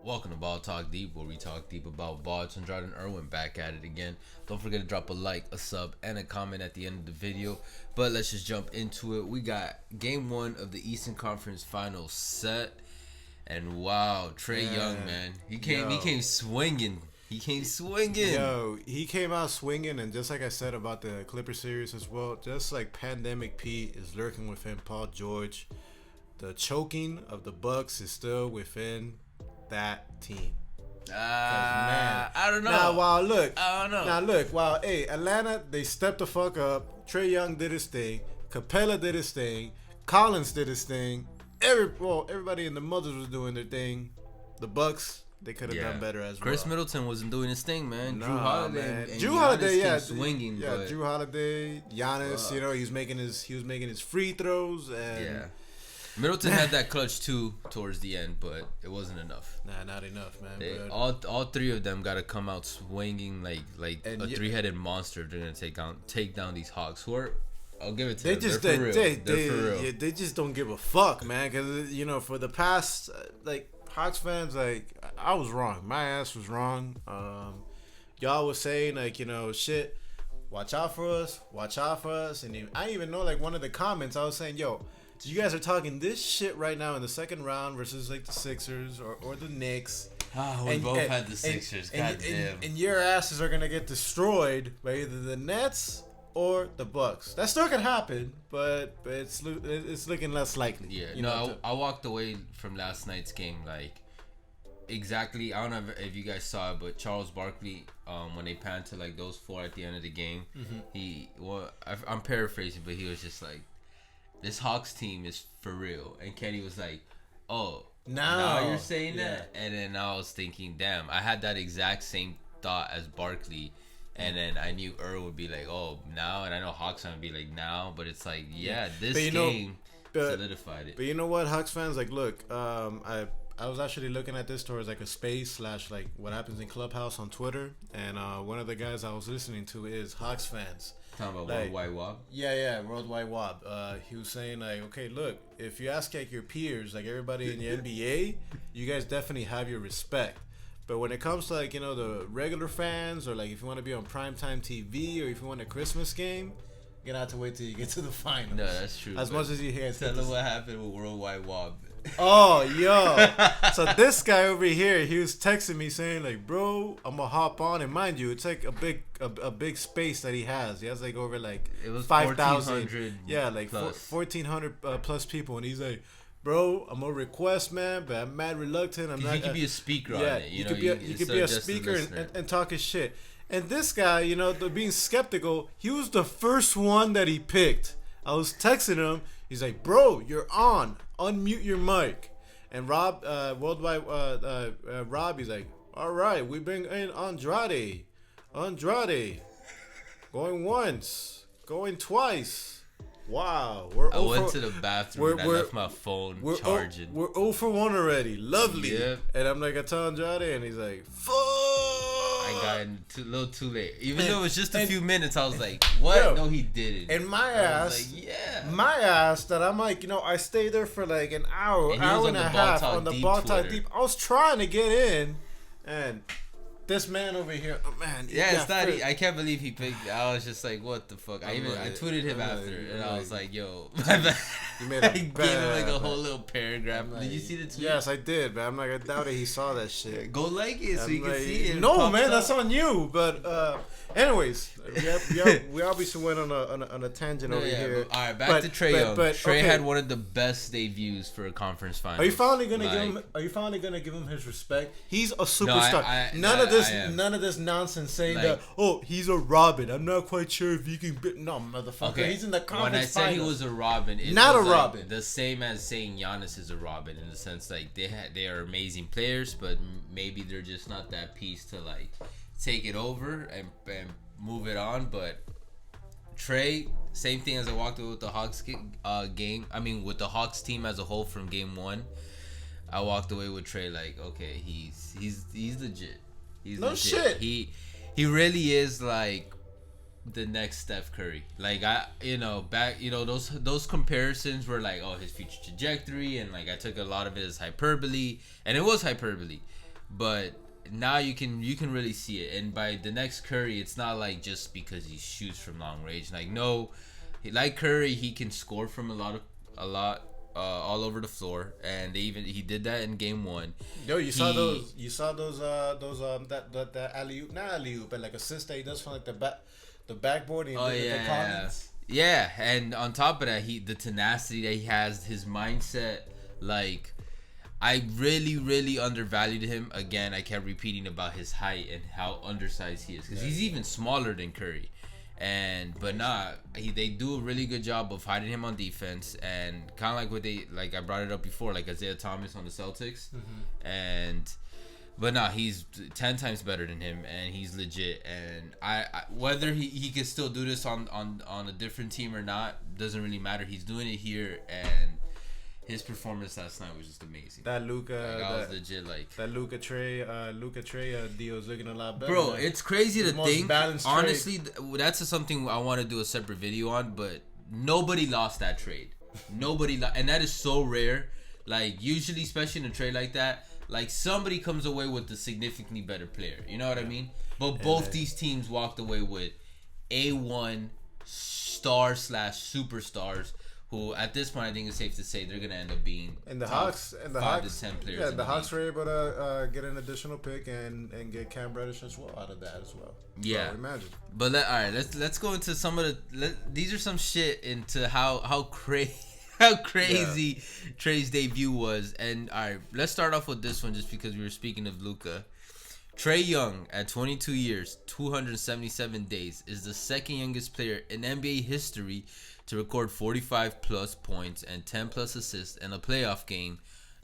Welcome to Ball Talk Deep, where we talk deep about ball. It's Jordan Irwin back at it again. Don't forget to drop a like, a sub, and a comment at the end of the video. But let's just jump into it. We got Game 1 of the Eastern Conference Finals set. And wow, Trae Young, man. He came swinging. He came swinging. Yo, he came out swinging, and just like I said about the Clippers series as well, just like Pandemic Pete is lurking within Paul George, the choking of the Bucks is still within that team. I don't know. I don't know. Now look, Atlanta, they stepped the fuck up. Trae Young did his thing. Capella did his thing. Collins did his thing. Everybody in the mothers was doing their thing. The Bucks, they could have done better as well. Chris Middleton wasn't doing his thing, man. Drew Holiday, swinging. Yeah, Drew Holiday, Giannis. He was making his free throws, and Middleton had that clutch too towards the end, but it wasn't enough. Nah, not enough, man. All three of them got to come out swinging like a three-headed monster. They're gonna take down these Hawks, who are. I'll give it to them. They're for real. Yeah, they just don't give a fuck, man. Because for the past, Hawks fans, I was wrong. My ass was wrong. Y'all was saying shit. Watch out for us. And I even know one of the comments I was saying, yo, so you guys are talking this shit right now in the second round versus the Sixers or the Knicks. We both had the Sixers. Goddamn. And your asses are gonna get destroyed by either the Nets or the Bucks. That still can happen, but it's looking less likely. Yeah, I walked away from last night's game exactly. I don't know if you guys saw it, but Charles Barkley, when they panned to those four at the end of the game, I'm paraphrasing, but he was just like, "This Hawks team is for real," and Kenny was like, "Oh, now you're saying that," and then I was thinking, "Damn, I had that exact same thought as Barkley." And then I knew Earl would be like, "Oh, now," and I know Hawks would be like, "Now," but it's like, this game solidified it. But you know what, Hawks fans, look, I was actually looking at this towards a space / what happens in Clubhouse on Twitter, and one of the guys I was listening to is Hawks fans. Talking about Worldwide Wob? Yeah, Worldwide Wob. He was saying okay, look, if you ask your peers, everybody in the NBA, you guys definitely have your respect. But when it comes to the regular fans, or if you want to be on primetime TV, or if you want a Christmas game, you're gonna have to wait till you get to the finals. No, that's true. As much as you hear. Tell them what happened with Worldwide Wob. Oh, yo. So this guy over here, he was texting me saying bro, I'm gonna hop on, and mind you, it's a big space that he has. He has over it was 5,000. Yeah, 1,400 plus people, and he's like, "Bro, I'm a request, man, but I'm mad reluctant. You could be a speaker on it. You could be a speaker and talk his shit." And this guy, being skeptical, he was the first one that he picked. I was texting him. He's like, "Bro, you're on. Unmute your mic." And Rob, Worldwide Rob, he's like, "All right, we bring in Andrade. Going once, going twice. Wow, I went to the bathroom and I left my phone charging. We're 0 for 1 already. Lovely." Yep. And I'm like, I tell Andrade, and he's like, "Fuck." I got in a little too late. Even though it was just a few minutes, I was like, "What?" Yo, no, he didn't. And my ass, my ass, that I'm I stayed there for an hour, hour and a half on the Ball Talk Deep. I was trying to get in, and this man over here, it's not. I can't believe he picked. I was just like, "What the fuck?" I tweeted him after, and I was like, "Yo," you made I gave him a whole little paragraph. Did you see the tweet? Yes, I did, but I'm I doubt that he saw that shit. Go like it so you can see it. No, man, that's on you. But anyways, we obviously went on a tangent over here. All right, back to Trae Young. Trae had one of the best debuts for a conference final. Are you finally gonna give him his respect? He's a superstar. None of this nonsense saying that. Oh, he's a Robin. I'm not quite sure if you can. No, motherfucker. Okay. He's in the conference. When I said he was a Robin, it not was a Robin. The same as saying Giannis is a Robin, in the sense they are amazing players, but maybe they're just not that piece to take it over and move it on. But Trae, same thing as I walked away with the Hawks game. I mean, with the Hawks team as a whole from game 1, I walked away with Trae okay, he's legit. He's no legit. shit. He really is the next Steph Curry. Those comparisons were his future trajectory, and I took a lot of it as hyperbole, and it was hyperbole. but now you can really see it. And by the next Curry, it's not like just because he shoots from long range. Like no, like Curry, he can score from a lot all over the floor, and he did that in game 1. Yo, you saw those that alley oop, not alley oop, but like assist that he does from like the backboard. And yeah, and on top of that, the tenacity that he has, his mindset, like. I really undervalued him. Again, I kept repeating about his height and how undersized he is, because he's even smaller than Curry. They do a really good job of hiding him on defense, and kind of like I brought it up before, like Isaiah Thomas on the Celtics. He's 10 times better than him, and he's legit. And I whether he can still do this on a different team or not doesn't really matter. He's doing it here, and his performance last night was just amazing. That Luka, I was legit like that Luka Trae deal is looking a lot better. Bro, it's crazy to think. Honestly, that's something I want to do a separate video on. But nobody lost that trade. And that is so rare. Like usually, especially in a trade like that, like somebody comes away with a significantly better player. You know what I mean? But both these teams walked away with A1 star/superstars. Who at this point I think it's safe to say they're gonna end up being the Hawks 5 to 10 players. Yeah, the Hawks were able to get an additional pick and get Cam Reddish as well out of that as well. Yeah, so imagine. But all right, let's go into some of these are some shit into how crazy Trae's debut was. And all right, let's start off with this one just because we were speaking of Luka. Trae Young, at 22 years, 277 days, is the second youngest player in NBA history to record 45 plus points and 10 plus assists in a playoff game.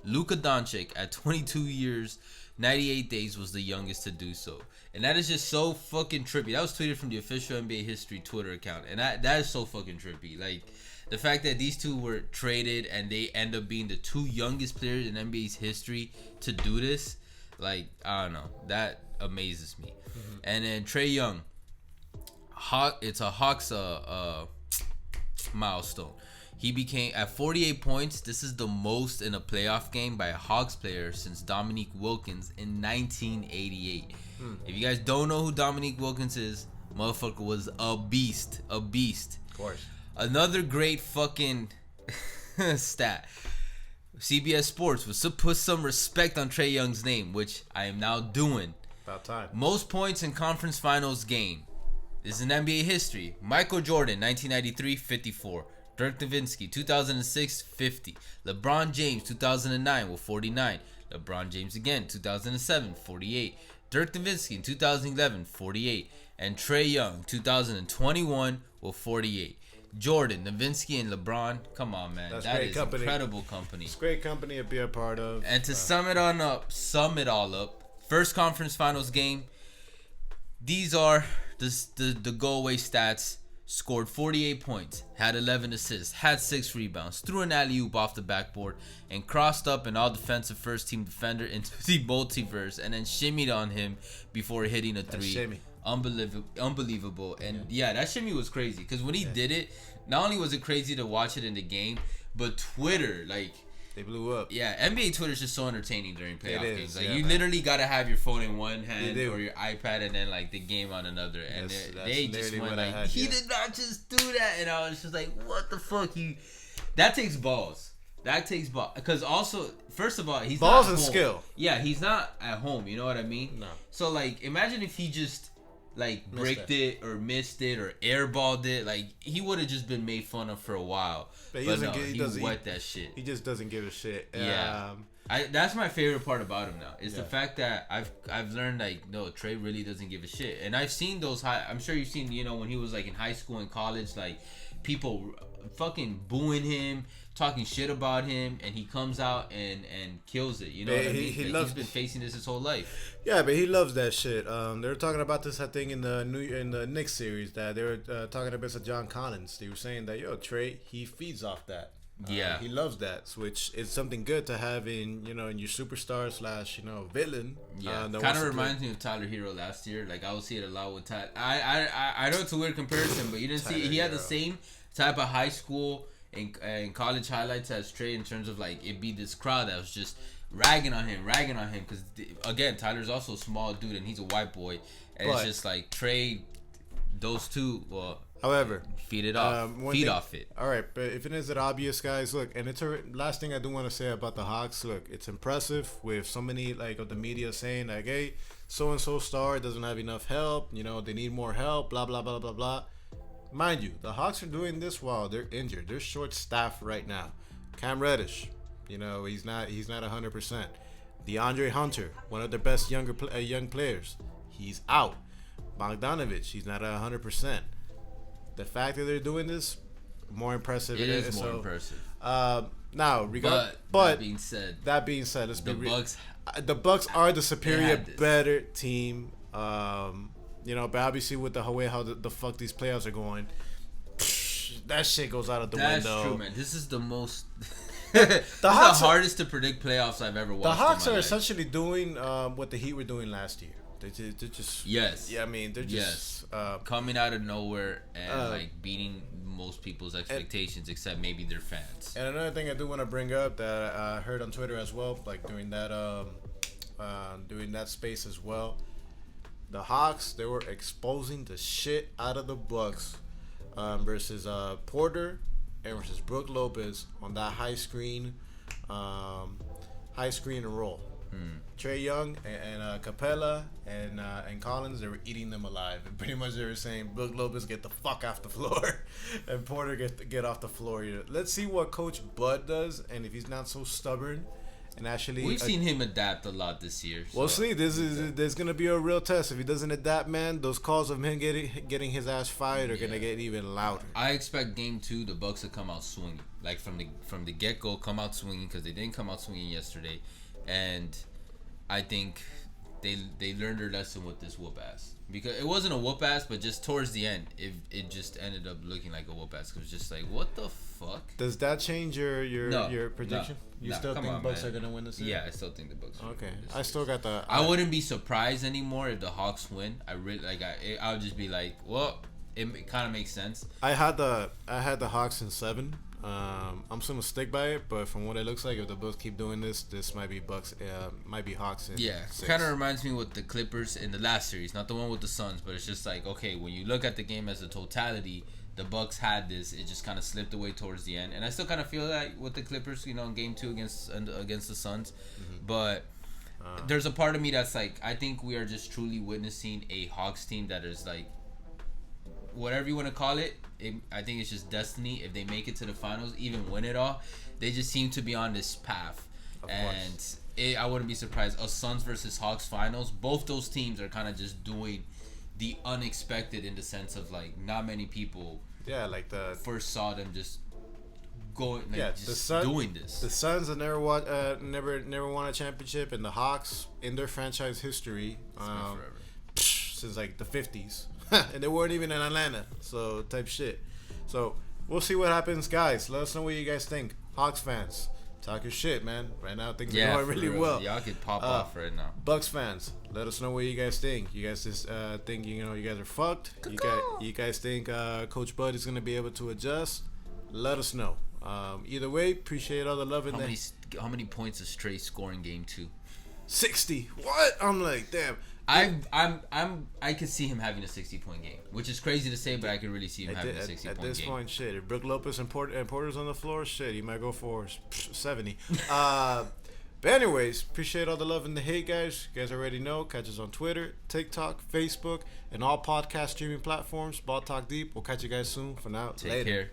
Luka Doncic, at 22 years, 98 days, was the youngest to do so. And that is just so fucking trippy. That was tweeted from the official NBA history Twitter account. And that is so fucking trippy. Like, the fact that these two were traded and they end up being the two youngest players in NBA's history to do this, like, I don't know. That amazes me. And then Trae Young, it's a Hawks milestone. He became at 48 points. This is the most in a playoff game by a Hawks player since Dominique Wilkins in 1988. If you guys don't know who Dominique Wilkins is, motherfucker was a beast. Of course. Another great fucking stat. CBS Sports was to put some respect on Trae Young's name, which I am now doing. About time. Most points in conference finals game. This is in NBA history. Michael Jordan, 1993, 54. Dirk Nowitzki, 2006, 50. LeBron James, 2009, with 49. LeBron James again, 2007, 48. Dirk Nowitzki in 2011, 48. And Trae Young, 2021, with 48. Jordan, Nowitzki, and LeBron. Come on, man. That is incredible company. It's great company to be a part of. And to sum it all up, first conference finals game. These are the go-away stats. Scored 48 points, had 11 assists, had 6 rebounds, threw an alley-oop off the backboard, and crossed up an all-defensive first-team defender into the multiverse, and then shimmied on him before hitting a three. Unbelievable. And yeah, that shimmy was crazy, because when he did it, not only was it crazy to watch it in the game, but Twitter, like, they blew up. Yeah, NBA Twitter is just so entertaining during playoff games. Like, you literally gotta have your phone in one hand or your iPad, and then like the game on another. And they just went like, he did not just do that. And I was just like, what the fuck? That takes balls. Because also, first of all, he's balls not and home. Skill. Yeah, he's not at home. You know what I mean? No. So like, imagine if he just like bricked it or missed it or airballed it. Like, he would have just been made fun of for a while. But he wet that shit. He just doesn't give a shit. Yeah. That's my favorite part about him now. Is the fact that I've learned, like, no, Trae really doesn't give a shit. And I've seen those I'm sure you've seen, you know, when he was like in high school and college, like people fucking booing him, talking shit about him, and he comes out and kills it. You know what I mean? He's been facing this his whole life. Yeah, but he loves that shit. They were talking about this, I think, in the Knicks series, that they were talking about John Collins. They were saying that, yo, Trae, he feeds off that. Yeah, he loves that, which is something good to have in your superstar / villain. Yeah, kind of reminds me of Tyler Hero last year. Like, I would see it a lot with Tyler. I know it's a weird comparison, but you didn't see he had the same type of high school and college highlights as Trae, in terms of like, it'd be this crowd that was just ragging on him, because again, Tyler's also a small dude and he's a white boy, and it's just like Trae, those two. Well, however, feed off it. All right, but if it isn't obvious, guys, look, and it's a last thing I do want to say about the Hawks. Look, it's impressive with so many like of the media saying like, hey, so and so star doesn't have enough help. You know, they need more help. Blah blah blah blah blah. Mind you, the Hawks are doing this while they're injured. They're short staffed right now. Cam Reddish, you know, he's not 100%. DeAndre Hunter, one of their best young players, he's out. Bogdanovich, he's not 100%. The fact that they're doing this, more impressive. It is more impressive. Now, but that being said, let's be real. The Bucks are the superior, better team. You know, but obviously with the way how the fuck these playoffs are going, that shit goes out of the window. That's true, man. This is the most. This is the hardest to predict playoffs I've ever watched. The Hawks are essentially doing what the Heat were doing last year. They're just Yeah, I mean they're just coming out of nowhere and like beating most people's expectations, except maybe their fans. And another thing I do want to bring up that I heard on Twitter as well, like during that space as well. The Hawks, they were exposing the shit out of the Bucks versus Porter and versus Brook Lopez on that high screen and roll. Trae Young and Capella and Collins, they were eating them alive. And pretty much they were saying, Brook Lopez, get the fuck off the floor, and Porter get off the floor. Let's see what Coach Bud does, and if he's not so stubborn. And actually, we've seen him adapt a lot this year. We'll see. There's gonna be a real test. If he doesn't adapt, man, those calls of him getting his ass fired are gonna get even louder. I expect Game 2 the Bucks to come out swinging, like from the get go, come out swinging, because they didn't come out swinging yesterday, and I think they learned their lesson with this whoop ass, because it wasn't a whoop ass, but just towards the end, it just ended up looking like a whoop ass. It was just like, what the fuck? Does that change your prediction? You still think the Bucks are gonna win this series? Yeah, I still think the Bucks. Okay, I still got the. I wouldn't be surprised anymore if the Hawks win. I really I would just be like, well, it kind of makes sense. I had the Hawks in 7. I'm just gonna stick by it, but from what it looks like, if the Bucks keep doing this might be Bucks. Might be Hawks in 6. Kind of reminds me with the Clippers in the last series, not the one with the Suns, but it's just like, okay, when you look at the game as a totality, the Bucks had this. It just kind of slipped away towards the end, and I still kind of feel that with the Clippers, you know, in Game 2 against the Suns. But there's a part of me that's like, I think we are just truly witnessing a Hawks team that is like, whatever you want to call it. I think it's just destiny. If they make it to the finals, even win it all, they just seem to be on this path. I wouldn't be surprised. A Suns versus Hawks finals, both those teams are kind of just doing the unexpected, in the sense of like not many people first saw them just going doing this. The Suns have never won a championship, and the Hawks in their franchise history since like the 50s. And they weren't even in Atlanta, so type shit. So we'll see what happens, guys. Let us know what you guys think. Hawks fans, talk your shit, man. Right now things are going really well. Y'all could pop off right now. Bucks fans, let us know what you guys think. You guys just think you guys are fucked. You guys think Coach Bud is gonna be able to adjust? Let us know. Either way, appreciate all the love in there. How many points is Trae scoring Game 2? 60. What? I'm like, damn. I could see him having a 60-point game, which is crazy to say, but I could really see him having a 60-point game. At this point, shit. If Brook Lopez and Porter's on the floor, shit, he might go for 70. But anyways, appreciate all the love and the hate, guys. You guys already know. Catch us on Twitter, TikTok, Facebook, and all podcast streaming platforms. Ball Talk Deep. We'll catch you guys soon. For now, take care.